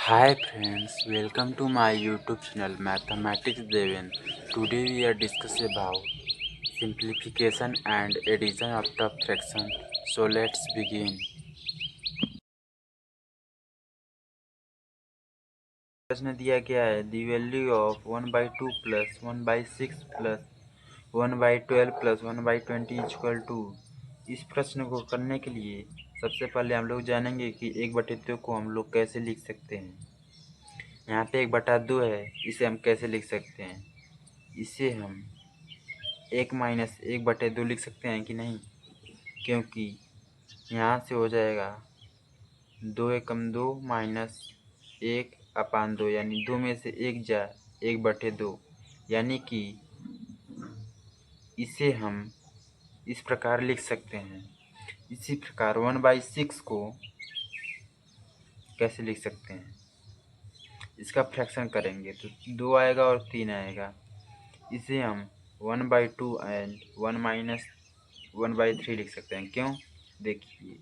Hi friends, welcome to my YouTube channel Mathematics Deven. Today we are discussing about simplification and addition of top fraction. So let's begin. प्रश्न दिया गया है the value of 1/2 plus 1/6 plus 1/12 plus 1/20 equal to. इस प्रश्न को करने के लिए सबसे पहले हम लोग जानेंगे कि 1/2 को हम लोग कैसे लिख सकते हैं। यहाँ पे 1/2 है, इसे हम कैसे लिख सकते हैं। इसे हम 1-1/2 लिख सकते हैं कि नहीं, क्योंकि यहाँ से हो जाएगा 2 एकम 2 माइनस 1/2, यानी 2 में से 1 जा 1/2, यानी कि इसे हम इस प्रकार लिख सकते हैं। इसी प्रकार 1/6 को कैसे लिख सकते हैं, इसका फ्रैक्शन करेंगे तो 2 आएगा और 3 आएगा। इसे हम 1/2 एंड 1-1/3 लिख सकते हैं। क्यों, देखिए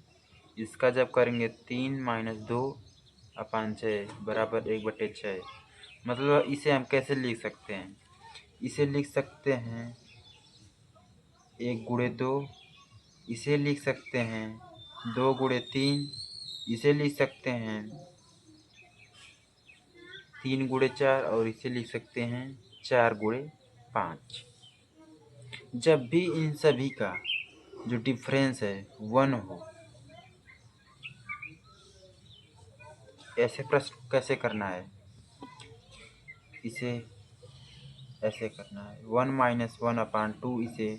इसका जब करेंगे 3 - 2/6 बराबर 1/6। मतलब इसे हम कैसे लिख सकते हैं, इसे लिख सकते हैं 1 × 2, इसे लिख सकते हैं 2 × 3, इसे लिख सकते हैं 3 × 4 और इसे लिख सकते हैं 4 × 5। जब भी इन सभी का जो डिफरेंस है 1 हो, ऐसे प्रश्न कैसे करना है, इसे ऐसे करना है 1-1/2, इसे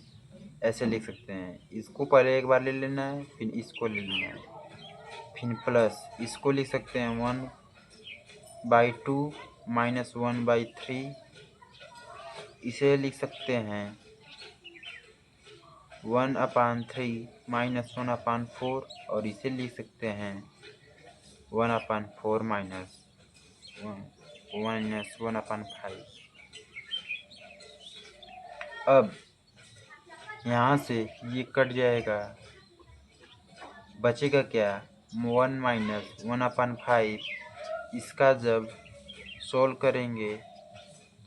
ऐसे लिख सकते हैं। इसको पहले एक बार ले लेना है, फिर इसको ले लेना है, फिर प्लस इसको लिख सकते हैं 1/2 - 1/3, इसे लिख सकते हैं 1/3 - 1/4, और इसे लिख सकते हैं 1/4 - 1/5। अब यहाँ से ये कट जाएगा, बचेगा क्या 1 - 1/5। इसका जब सोल्व करेंगे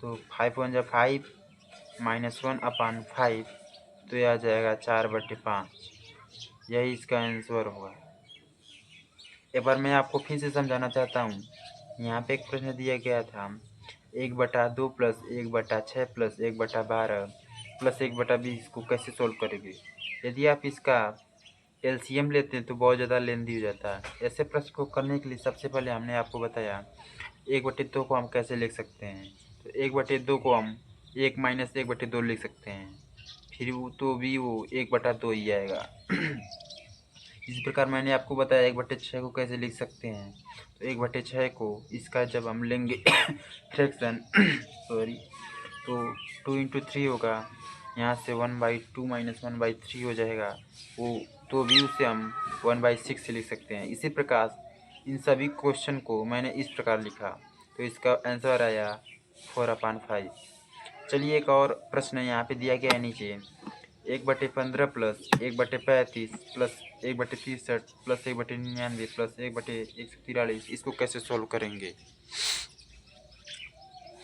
तो 5 × 1 = 5 - 1/5, तो यह आ जाएगा 4/5। यही इसका आंसर होगा। एक बार मैं आपको फिर से समझाना चाहता हूँ। यहाँ पे एक प्रश्न दिया गया था 1/2 प्लस 1/6 प्लस 1/12 प्लस 1/20 को कैसे सोल्व करेंगे। यदि आप इसका एलसीएम लेते हैं तो बहुत ज़्यादा लेंदी हो जाता है। ऐसे प्रश्न को करने के लिए सबसे पहले हमने आपको बताया 1/2 को हम कैसे लिख सकते हैं। तो 1/2 को हम 1 - 1/2 लिख सकते हैं, फिर वो 1/2 ही आएगा। इस प्रकार मैंने आपको बताया 1/6 को कैसे लिख सकते हैं। तो 1/6 को इसका जब हम लेंगे फ्रैक्शन सॉरी, तो 2 × 3 होगा, यहाँ से 1/2 - 1/3 हो जाएगा वो, तो भी उसे हम 1/6 से लिख सकते हैं। इसी प्रकार इन सभी क्वेश्चन को मैंने इस प्रकार लिखा, तो इसका आंसर आया 4/5। चलिए एक और प्रश्न यहाँ पे दिया गया है नीचे 1/15 प्लस 1/35 प्लस 1/63 प्लस 1/99 प्लस 1/143, इसको कैसे सोल्व करेंगे।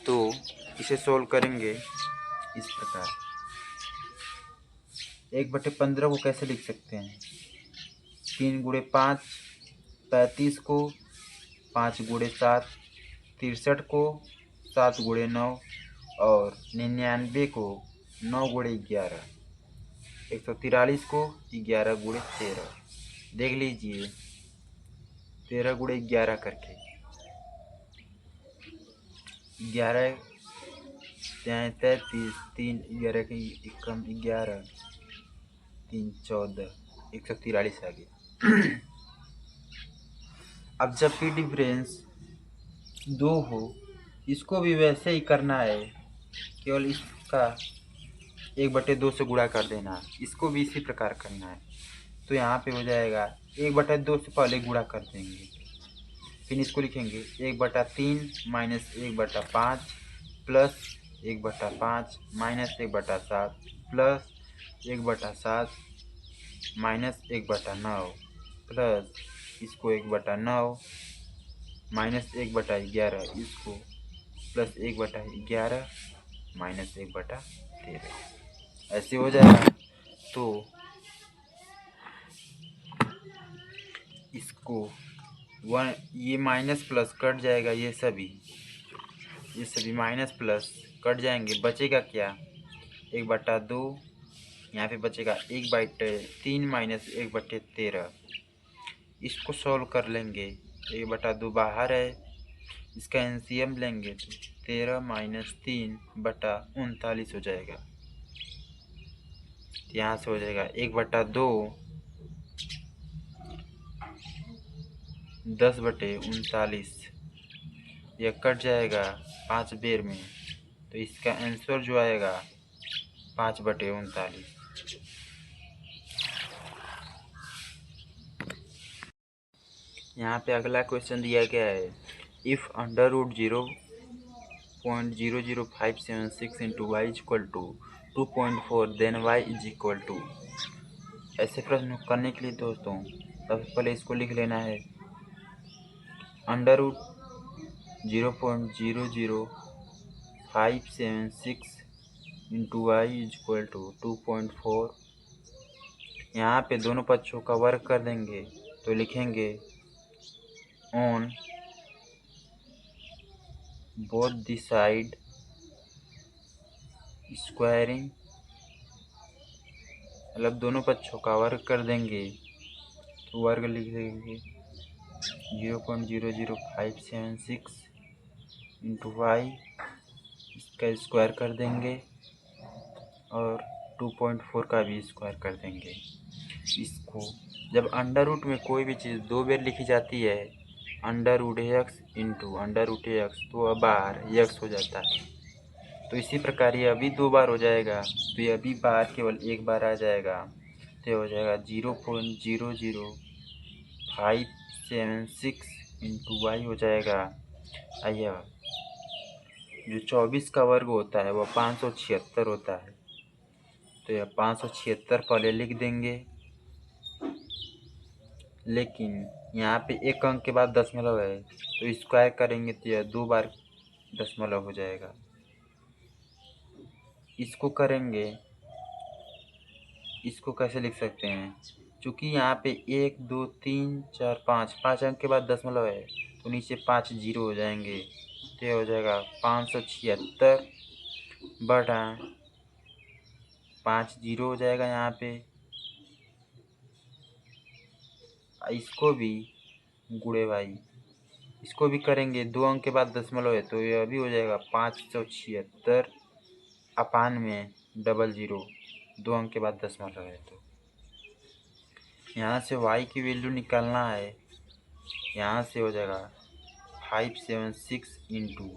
तो इसे सोल्व करेंगे इस प्रकार। 1/15 को कैसे लिख सकते हैं, 3 × 5 35 को, 5 × 7 63 को, 7 × 9 और 99 को, 9 × 11 143 को, 11 × 13। देख लीजिए 13 × 11 करके 11 33 3 11 के एकम 11 3 14 143 आ गया। अब जब भी डिफरेंस 2 हो, इसको भी वैसे ही करना है, केवल इसका 1/2 से गुणा कर देना, इसको भी इसी प्रकार करना है। तो यहाँ पे हो जाएगा 1/2 से पहले गुणा कर देंगे, फिर इसको लिखेंगे 1/3 minus 1/5 plus 1/5 minus 1/7 plus 1/7 minus 1/9 plus इसको 1/9 -1/11, इसको +1/11 -1/13 ऐसे हो जाएगा। तो इसको ये माइनस प्लस कट जाएगा, ये सभी माइनस प्लस कट जाएंगे, बचेगा क्या 1/2, यहाँ पे बचेगा 1/3 -1/13। इसको सॉल्व कर लेंगे, 1/2 बाहर है, इसका एलसीएम लेंगे तो 13 - 3/39 हो जाएगा। तो यहाँ से हो जाएगा 1/2 10/39, यह कट जाएगा 5 बेर में, तो इसका आंसर जो आएगा 5/39। यहाँ पे अगला क्वेश्चन दिया गया है, if √0.00576 into Y equal to 2.4 then y is equal to. ऐसे प्रश्न करने के लिए दोस्तों सबसे पहले इसको लिख लेना है, √0.00576 into Y is equal to 2.4। यहाँ पे दोनों पक्षों का वर्ग कर देंगे तो लिखेंगे on both the side squaring, मतलब दोनों पक्षों का वर्ग कर देंगे तो वर्ग लिख देंगे 0.00576 इंटू वाई, इसका स्क्वायर कर देंगे और 2.4 का भी स्क्वायर कर देंगे। इसको जब अंडर रूट में कोई भी चीज़ 2 बार लिखी जाती है, √x इंटू √x, तो बाहर x हो जाता है। तो इसी प्रकार ये अभी 2 बार हो जाएगा, तो ये अभी बार केवल 1 बार आ जाएगा, तो ये हो जाएगा 0.00576 इंटू वाई हो जाएगा। आइए, जो 24 का वर्ग होता है वह 576 होता है, तो यह 576 पहले लिख देंगे, लेकिन यहाँ पे एक अंक के बाद दशमलव है तो स्क्वायर करेंगे तो यह 2 बार दशमलव हो जाएगा। इसको करेंगे, इसको कैसे लिख सकते हैं, चूँकि यहाँ पे 1 2 3 4 5 अंक के बाद दशमलव है तो नीचे 5 जीरो हो जाएंगे, तो यह हो जाएगा 576/5 जीरो हो जाएगा यहाँ पे। इसको भी गुणे वाई, इसको भी करेंगे, 2 अंक के बाद दशमलव है तो यह भी हो जाएगा 576/00, 2 अंक के बाद दशमलव है। तो यहाँ से y की वैल्यू निकालना है, यहाँ से हो जाएगा 576 इंटू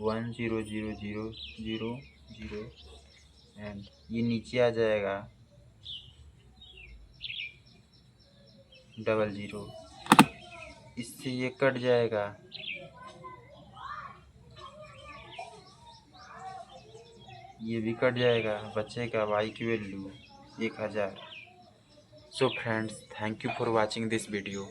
1000000 एंड ये नीचे आ जाएगा 00, इससे ये कट जाएगा, ये भी कट जाएगा, बचेगा y की value 1000। So friends, thank you for watching this video.